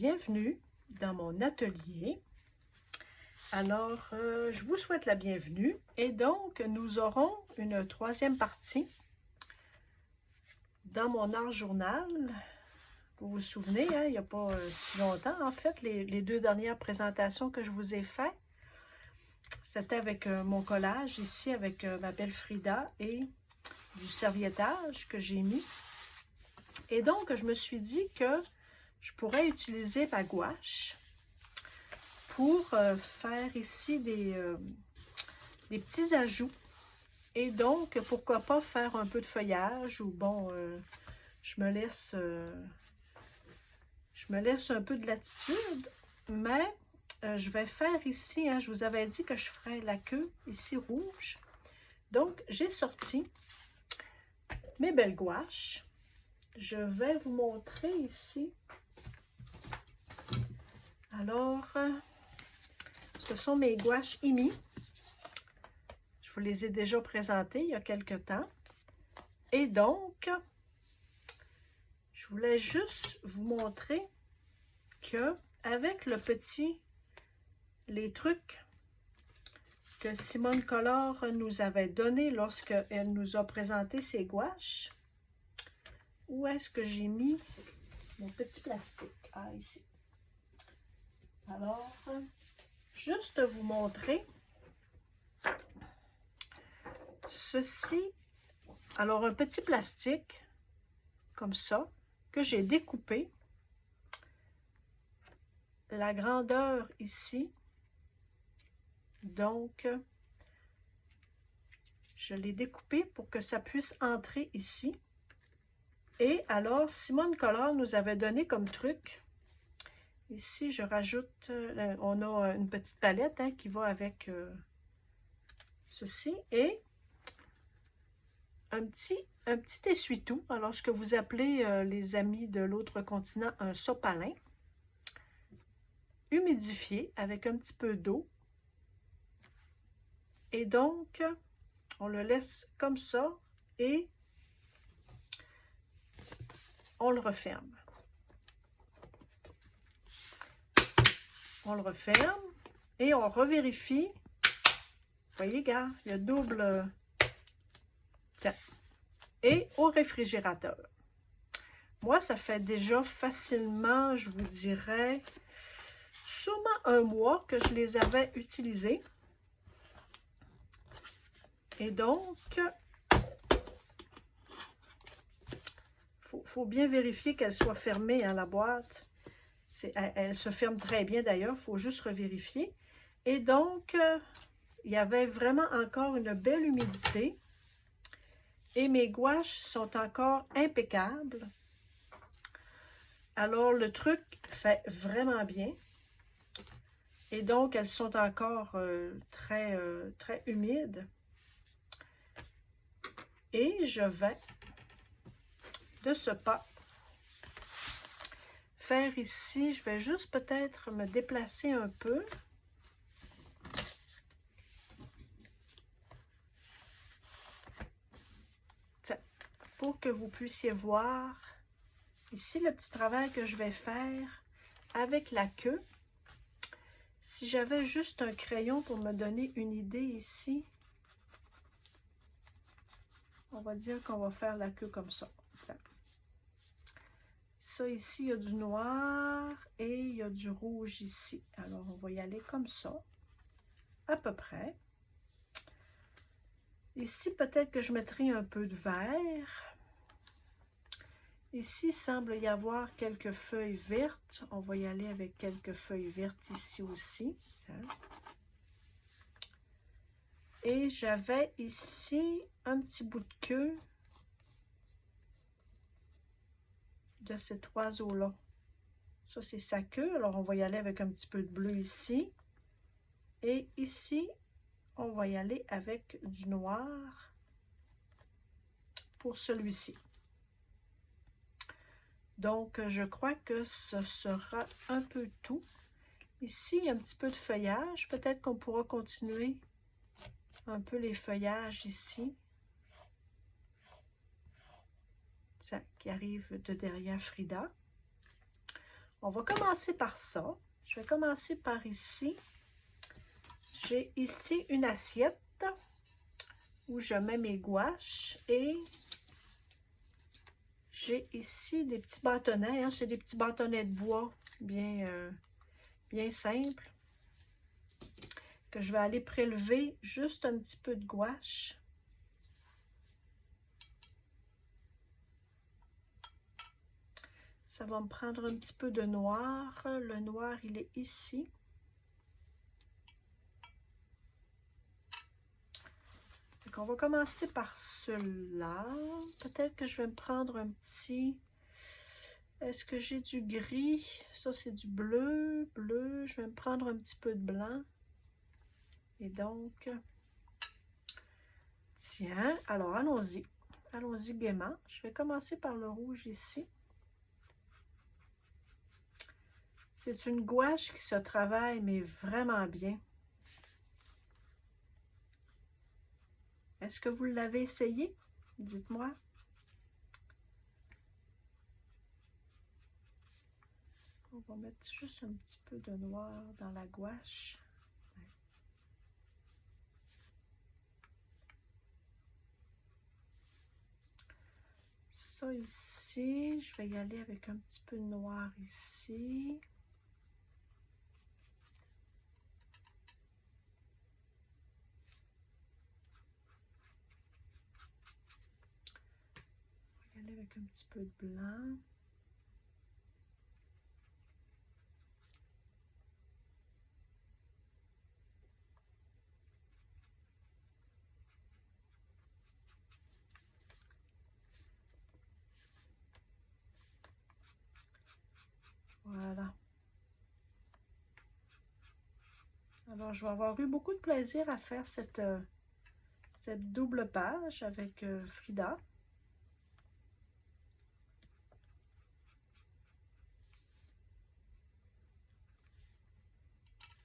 bienvenue dans mon atelier. Alors, je vous souhaite la bienvenue et donc nous aurons une troisième partie dans mon art journal. Vous vous souvenez, hein, il n'y a pas si longtemps, en fait, les deux dernières présentations que je vous ai faites, c'était avec mon collage ici avec ma belle Frida et du serviettage que j'ai mis. Et donc, je me suis dit que je pourrais utiliser ma gouache pour faire ici des petits ajouts. Et donc, pourquoi pas faire un peu de feuillage ou bon, je me laisse un peu de latitude, mais je vais faire ici, hein, je vous avais dit que je ferais la queue ici rouge. Donc, j'ai sorti mes belles gouaches. Je vais vous montrer ici. Alors, ce sont mes gouaches IMI. Je vous les ai déjà présentées il y a quelque temps. Et donc, je voulais juste vous montrer que avec les trucs que Simone Collard nous avait donné lorsqu'elle nous a présenté ses gouaches, où est-ce que j'ai mis mon petit plastique? Ah, ici. Alors, juste vous montrer ceci. Alors, un petit plastique, comme ça, que j'ai découpé. La grandeur ici. Donc, je l'ai découpé pour que ça puisse entrer ici. Et alors, Simone Collard nous avait donné comme truc. Ici, je rajoute, on a une petite palette hein, qui va avec ceci. Et un petit essuie-tout. Alors, ce que vous appelez, les amis de l'autre continent, un sopalin. Humidifié avec un petit peu d'eau. Et donc, on le laisse comme ça et on le referme. On le referme et on revérifie. Vous voyez, gars, il y a double... Tiens. Et au réfrigérateur. Moi, ça fait déjà facilement, je vous dirais, sûrement un mois que je les avais utilisés. Et donc, faut bien vérifier qu'elle soit fermée, hein, la boîte. Elle se ferme très bien d'ailleurs, il faut juste revérifier. Et donc, il y avait vraiment encore une belle humidité. Et mes gouaches sont encore impeccables. Alors, le truc fait vraiment bien. Et donc, elles sont encore très humides. Et je vais, de ce pas, faire ici, je vais juste peut-être me déplacer un peu. Pour que vous puissiez voir ici le petit travail que je vais faire avec la queue. Si j'avais juste un crayon pour me donner une idée ici, on va dire qu'on va faire la queue comme ça. Ça ici, il y a du noir et il y a du rouge ici. Alors, on va y aller comme ça, à peu près. Ici, peut-être que je mettrai un peu de vert. Ici, il semble y avoir quelques feuilles vertes. On va y aller avec quelques feuilles vertes ici aussi. Tiens. Et j'avais ici un petit bout de queue de cet oiseau-là. Ça, c'est sa queue. Alors, on va y aller avec un petit peu de bleu ici. Et ici, on va y aller avec du noir pour celui-ci. Donc, je crois que ce sera un peu tout. Ici, il y a un petit peu de feuillage. Peut-être qu'on pourra continuer un peu les feuillages ici. Ça qui arrive de derrière Frida. On va commencer par ça. Je vais commencer par ici. J'ai ici une assiette où je mets mes gouaches et j'ai ici des petits bâtonnets. Hein, c'est des petits bâtonnets de bois bien simples que je vais aller prélever juste un petit peu de gouache. Ça va me prendre un petit peu de noir. Le noir, il est ici. Donc, on va commencer par celui-là. Peut-être que je vais me prendre un petit... Est-ce que j'ai du gris? Ça, c'est du bleu. Bleu. Je vais me prendre un petit peu de blanc. Et donc... Tiens, alors allons-y. Allons-y gaiement. Je vais commencer par le rouge ici. C'est une gouache qui se travaille, mais vraiment bien. Est-ce que vous l'avez essayé? Dites-moi. On va mettre juste un petit peu de noir dans la gouache. Ça ici, je vais y aller avec un petit peu de noir ici. Avec un petit peu de blanc. Voilà. Alors, je vais avoir eu beaucoup de plaisir à faire cette double page avec Frida.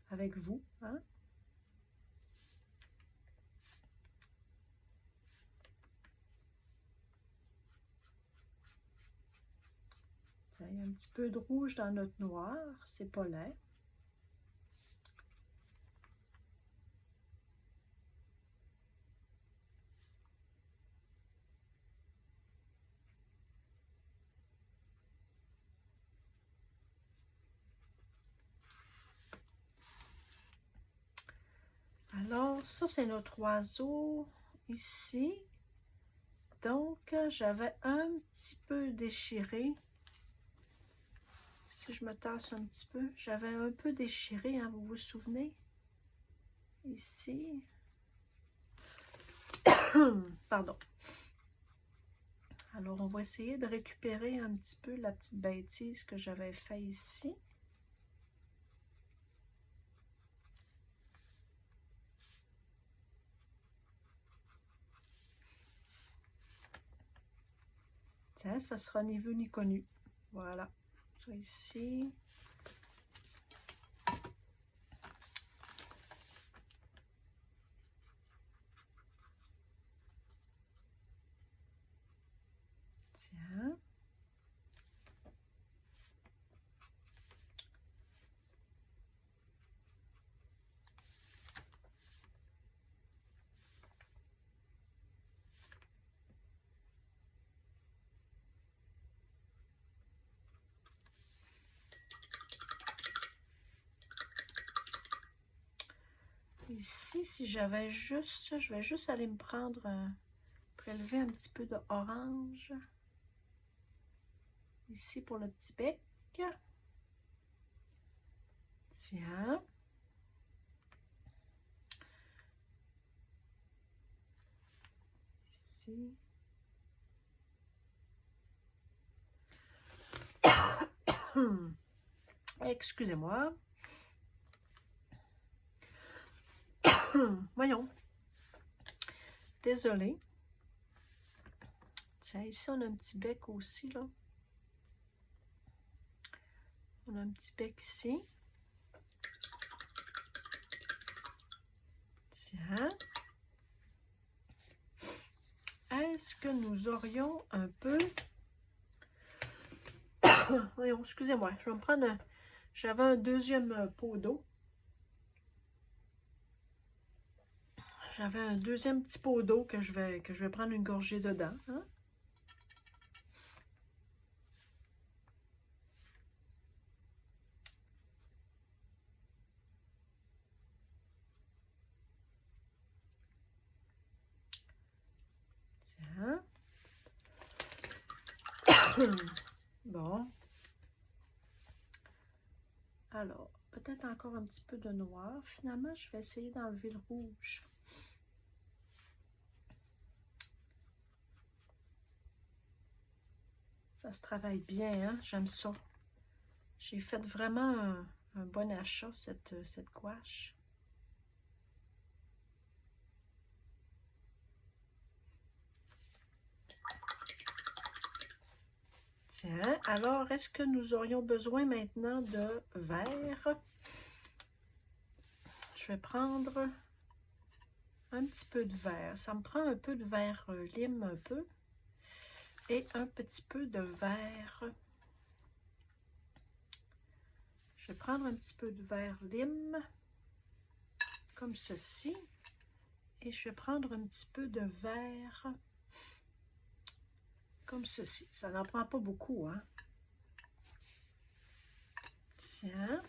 Avec vous, hein? Il y a un petit peu de rouge dans notre noir, c'est pas laid. Alors, ça, c'est notre oiseau ici. Donc, j'avais un petit peu déchiré. Si je me tasse un petit peu, j'avais un peu déchiré, hein, vous vous souvenez? Ici. Pardon. Alors, on va essayer de récupérer un petit peu la petite bêtise que j'avais fait ici. Tiens, ça sera ni vu ni connu. Voilà. Ça ici. Tiens. Ici, si j'avais juste, je vais juste aller me prendre, prélever un petit peu d'orange. Ici pour le petit bec. Tiens. Ici. Excusez-moi. Voyons. Désolée. Tiens, ici, on a un petit bec aussi, là. On a un petit bec ici. Tiens. Est-ce que nous aurions un peu Voyons, excusez-moi, je vais me prendre j'avais un deuxième pot d'eau. J'avais un deuxième petit pot d'eau que je vais prendre une gorgée dedans. Hein? Tiens. Bon. Alors, peut-être encore un petit peu de noir. Finalement, je vais essayer d'enlever le rouge. Ça se travaille bien, hein? J'aime ça. J'ai fait vraiment un bon achat, cette gouache. Tiens, alors, est-ce que nous aurions besoin maintenant de verre? Je vais prendre un petit peu de verre. Ça me prend un peu de verre lime, un peu. Et un petit peu de verre. Je vais prendre un petit peu de verre lime, comme ceci. Et je vais prendre un petit peu de verre, comme ceci. Ça n'en prend pas beaucoup, hein. Tiens.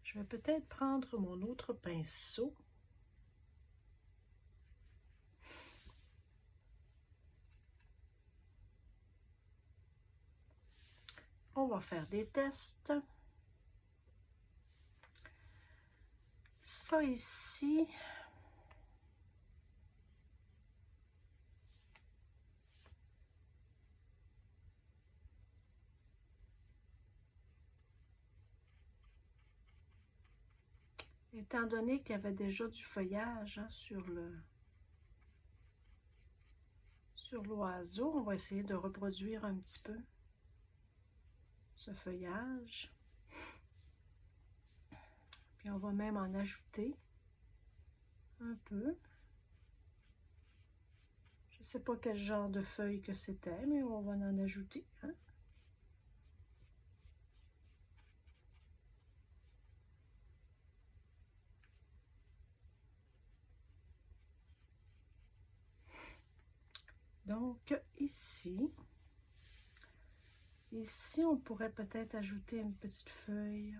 Je vais peut-être prendre mon autre pinceau. On va faire des tests. Ça ici, étant donné qu'il y avait déjà du feuillage hein, sur l'oiseau, on va essayer de reproduire un petit peu ce feuillage. Puis on va même en ajouter un peu. Je ne sais pas quel genre de feuille que c'était, mais on va en ajouter. Hein? Donc ici, on pourrait peut-être ajouter une petite feuille.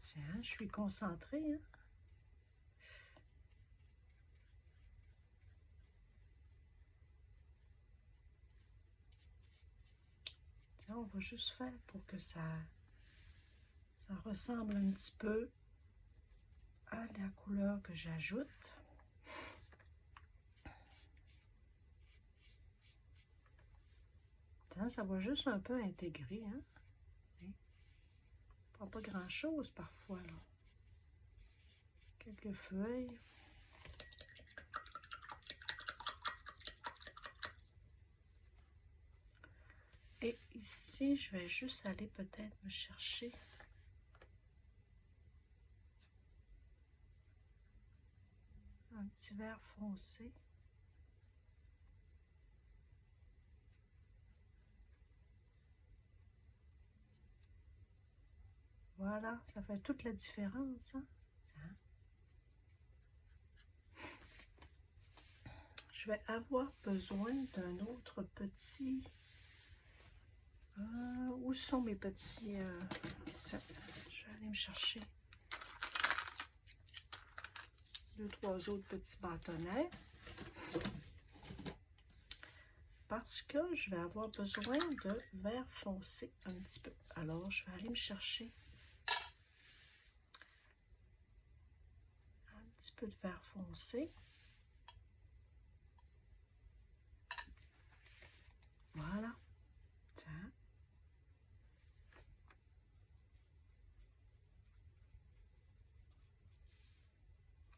Tiens, je suis concentrée. Hein? Tiens, on va juste faire pour que ça ressemble un petit peu à la couleur que j'ajoute. Ça va juste un peu intégrer. Hein? Pas grand-chose parfois. Là. Quelques feuilles. Et ici. ici, je vais juste aller peut-être me chercher un petit vert foncé. Voilà, ça fait toute la différence, hein? Tiens. Je vais avoir besoin d'un autre petit... où sont mes petits... Tiens, je vais aller me chercher 2-3 autres petits bâtonnets. Parce que je vais avoir besoin de vert foncé un petit peu. Alors, je vais aller me chercher un petit peu de vert foncé. Voilà. Tiens.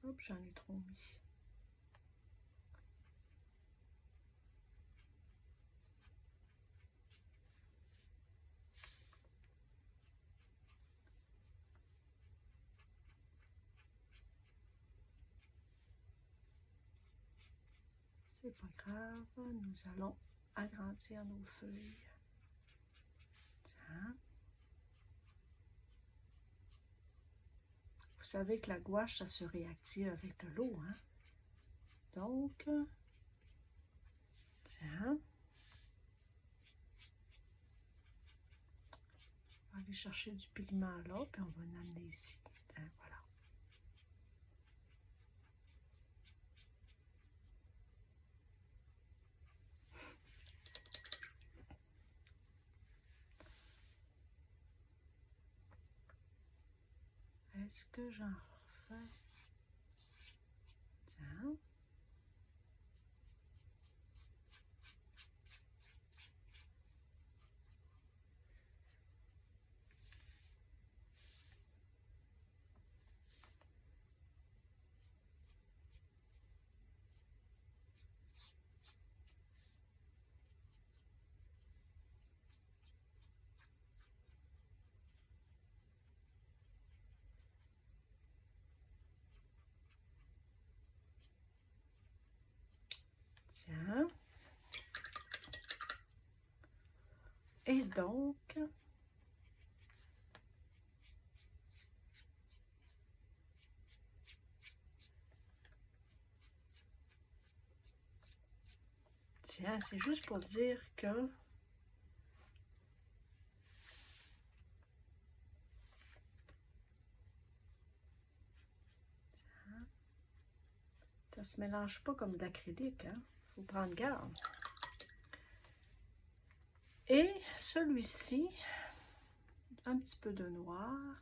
Hop, j'en ai trop mis. C'est pas grave, nous allons agrandir nos feuilles. Tiens. Vous savez que la gouache, ça se réactive avec de l'eau, hein? Donc, tiens. On va aller chercher du pigment là, puis on va l'amener ici. Tiens, voilà. Est-ce que j'en refais? Tiens. Tiens. Et donc, tiens, c'est juste pour dire que ça se mélange pas comme d'acrylique, hein? Faut prendre garde. Et celui-ci, un petit peu de noir.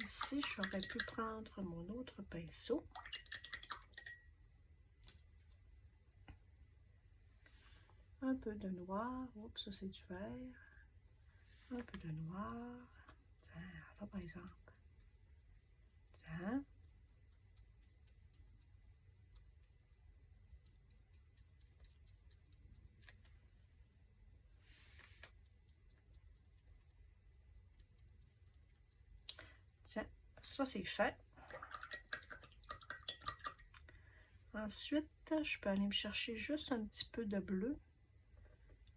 Ici, j'aurais pu prendre mon autre pinceau. Un peu de noir. Oups, ça c'est du vert. Un peu de noir. Tiens, là par exemple. Tiens. Tiens, ça c'est fait. Ensuite, je peux aller me chercher juste un petit peu de bleu.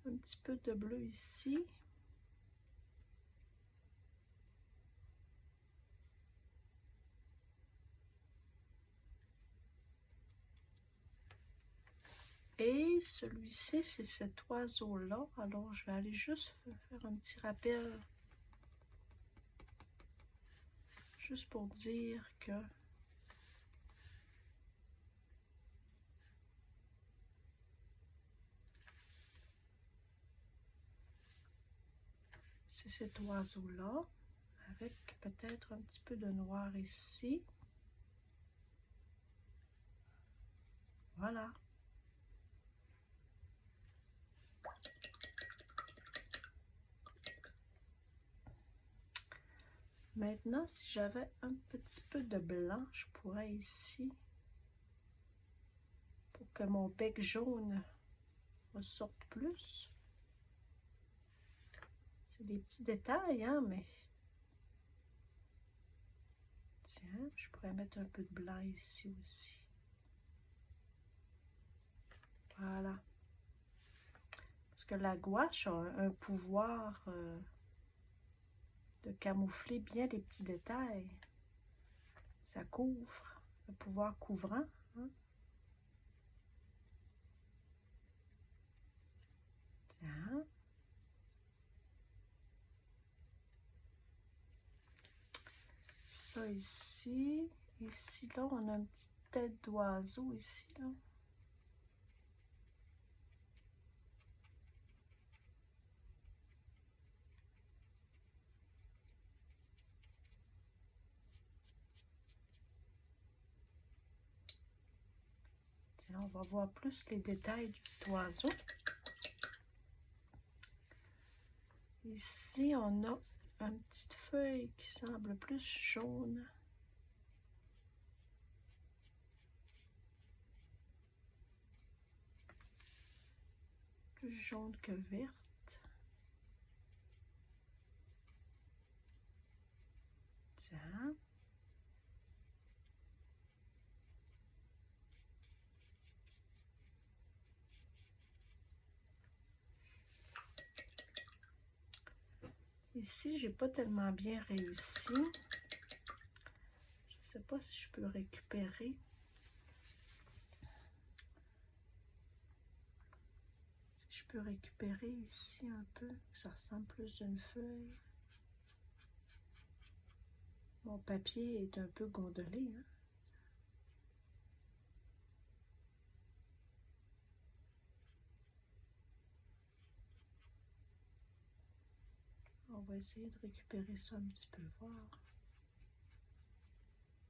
Un petit peu de bleu ici. Et celui-ci, c'est cet oiseau-là. Alors, je vais aller juste faire un petit rappel. Juste pour dire que c'est cet oiseau-là, avec peut-être un petit peu de noir ici. Voilà. Maintenant, si j'avais un petit peu de blanc, je pourrais ici, pour que mon bec jaune ressorte plus. C'est des petits détails, hein, mais... Tiens, je pourrais mettre un peu de blanc ici aussi. Voilà. Parce que la gouache a un pouvoir de camoufler bien les petits détails. Ça couvre, le pouvoir couvrant. Hein? Tiens. Ça ici. Ici, là, on a une petite tête d'oiseau ici, là. Tiens, on va voir plus les détails du petit oiseau. Ici, on a une petite feuille qui semble plus jaune. Plus jaune que verte. Tiens. Ici, j'ai pas tellement bien réussi. Je sais pas si je peux récupérer. Si je peux récupérer ici un peu, ça ressemble plus à une feuille. Mon papier est un peu gondolé, hein? On va essayer de récupérer ça un petit peu, voir.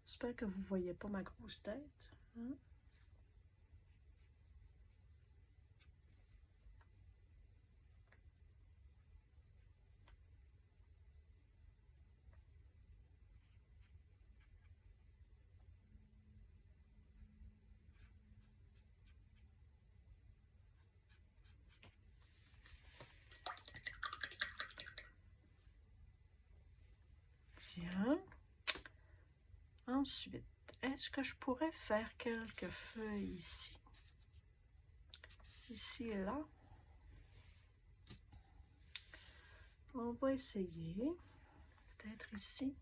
J'espère que vous ne voyez pas ma grosse tête. Hein? Tiens. Ensuite, est-ce que je pourrais faire quelques feuilles ici? Ici et là. On va essayer. Peut-être ici.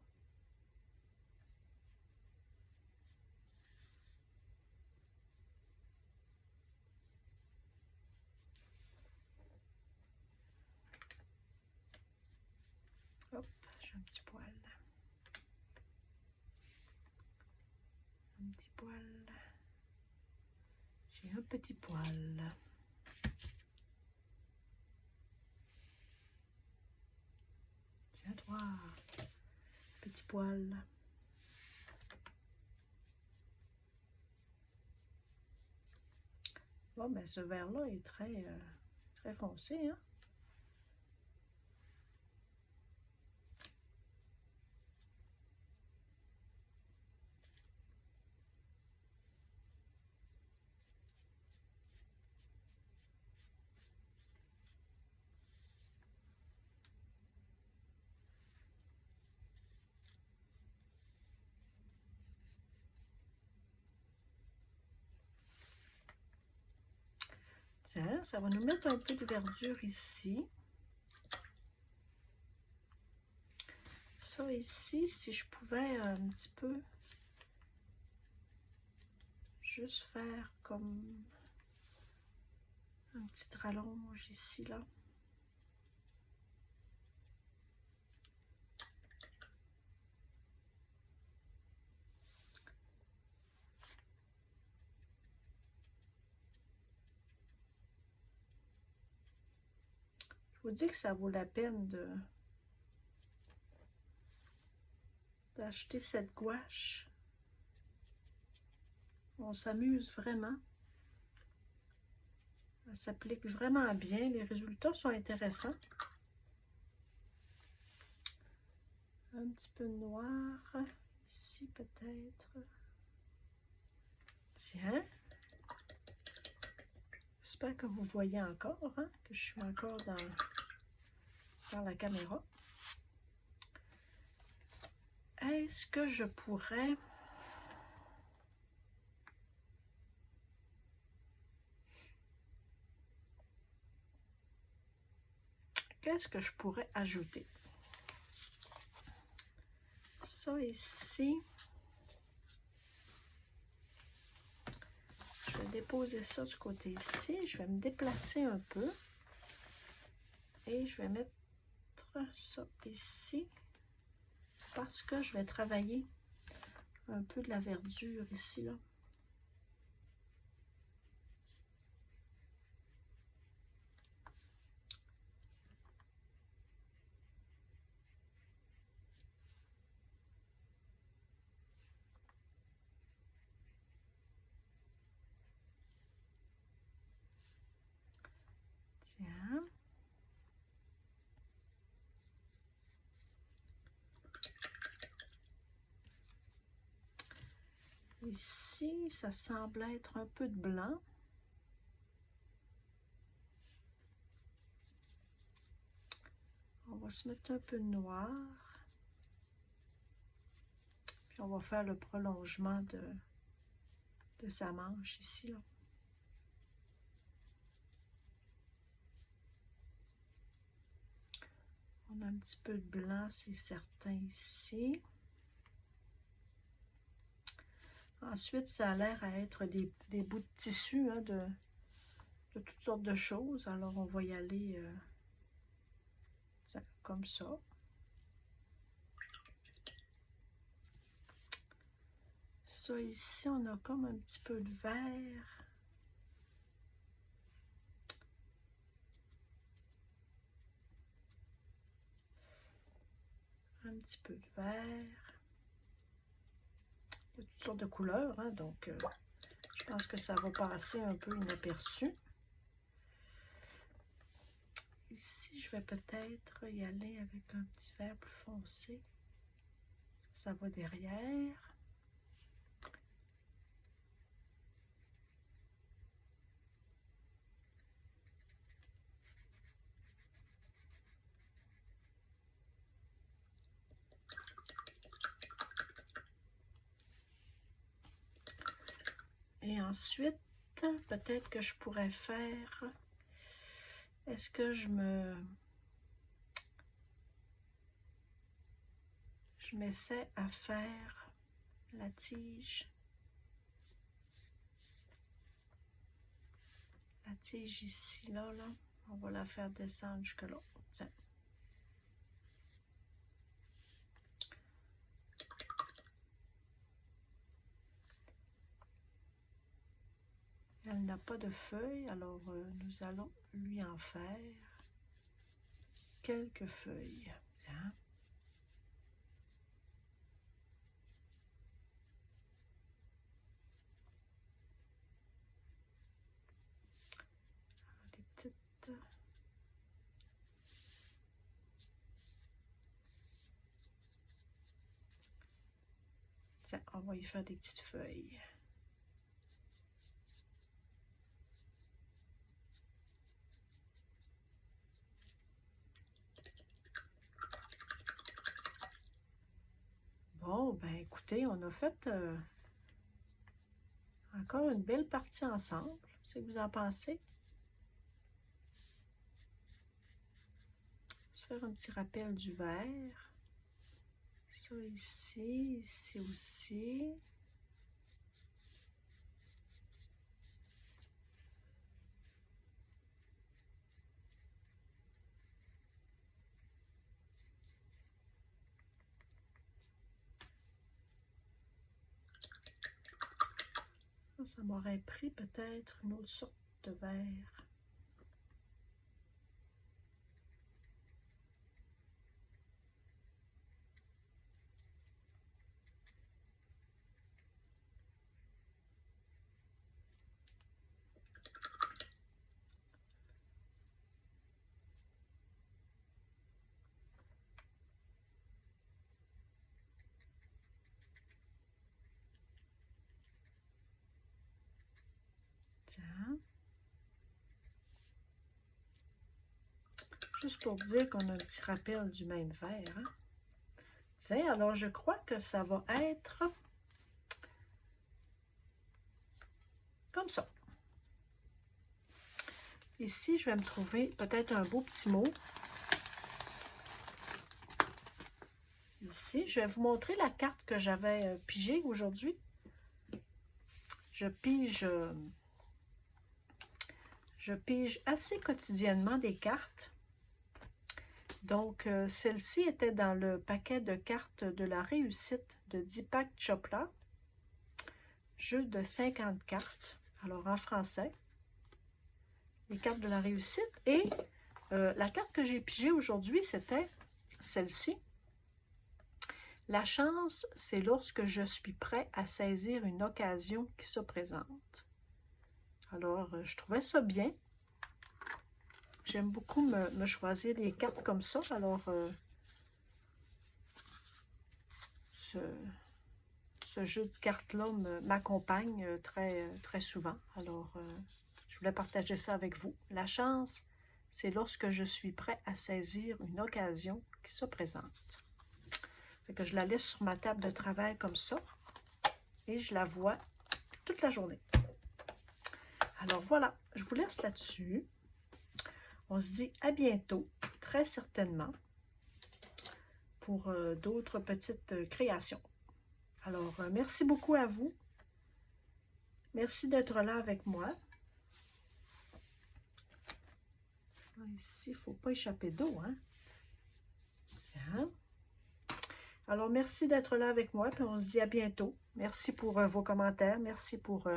Hop, j'ai un petit poil. Un petit poil. J'ai un petit poil. Tiens-toi, petit poil. Bon, ben ce vert-là est très foncé, hein? Tiens, ça va nous mettre un peu de verdure ici. Ça ici, si je pouvais un petit peu juste faire comme une petite rallonge ici, là. Je vous dis que ça vaut la peine d'acheter cette gouache. On s'amuse vraiment. Elle s'applique vraiment bien. Les résultats sont intéressants. Un petit peu noir. Ici peut-être. Tiens. J'espère que vous voyez encore, hein, que je suis encore dans la caméra. Est-ce que je pourrais... Qu'est-ce que je pourrais ajouter? Ça ici... Je vais déposer ça du côté ici. Je vais me déplacer un peu. Et je vais mettre ça ici. Parce que je vais travailler un peu de la verdure ici, là. Tiens. Ici, ça semble être un peu de blanc. On va se mettre un peu de noir. Puis on va faire le prolongement de sa manche ici, là. On a un petit peu de blanc, c'est certain, ici. Ensuite, ça a l'air à être des bouts de tissu, hein, de toutes sortes de choses. Alors, on va y aller comme ça. Ça, ici, on a comme un petit peu de vert. Un petit peu de vert. Il y a toutes sortes de couleurs, hein, donc je pense que ça va passer un peu inaperçu. Ici, je vais peut-être y aller avec un petit vert plus foncé. Ça va derrière. Et ensuite, peut-être que je pourrais faire... Est-ce que je m'essaie à faire la tige. La tige ici, là. On va la faire descendre jusque là. Tiens. Elle n'a pas de feuilles, alors nous allons lui en faire quelques feuilles. Tiens. Des petites... Tiens, on va y faire des petites feuilles. Bon, ben écoutez, on a fait encore une belle partie ensemble. Qu'est-ce que vous en pensez? On va se faire un petit rappel du vert. Ça ici, ici aussi. Ça m'aurait pris peut-être une autre sorte de vert. Tiens. Juste pour dire qu'on a un petit rappel du même verre. Hein? Tiens, alors je crois que ça va être comme ça. Ici, je vais me trouver peut-être un beau petit mot. Ici, je vais vous montrer la carte que j'avais pigée aujourd'hui. Je pige assez quotidiennement des cartes. Donc, celle-ci était dans le paquet de cartes de la réussite de Deepak Chopra. Jeu de 50 cartes. Alors, en français. Les cartes de la réussite. Et la carte que j'ai pigée aujourd'hui, c'était celle-ci. La chance, c'est lorsque je suis prêt à saisir une occasion qui se présente. Alors, je trouvais ça bien. J'aime beaucoup me choisir des cartes comme ça. Alors, ce jeu de cartes-là m'accompagne très souvent. Alors, je voulais partager ça avec vous. La chance, c'est lorsque je suis prêt à saisir une occasion qui se présente. Fait que je la laisse sur ma table de travail comme ça. Et je la vois toute la journée. Alors voilà, je vous laisse là-dessus. On se dit à bientôt, très certainement, pour d'autres petites créations. Alors, merci beaucoup à vous. Merci d'être là avec moi. Ici, il ne faut pas échapper d'eau, hein? Tiens. Alors, merci d'être là avec moi, puis on se dit à bientôt. Merci pour vos commentaires, merci pour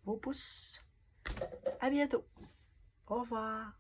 vos pouces. À bientôt. Au revoir.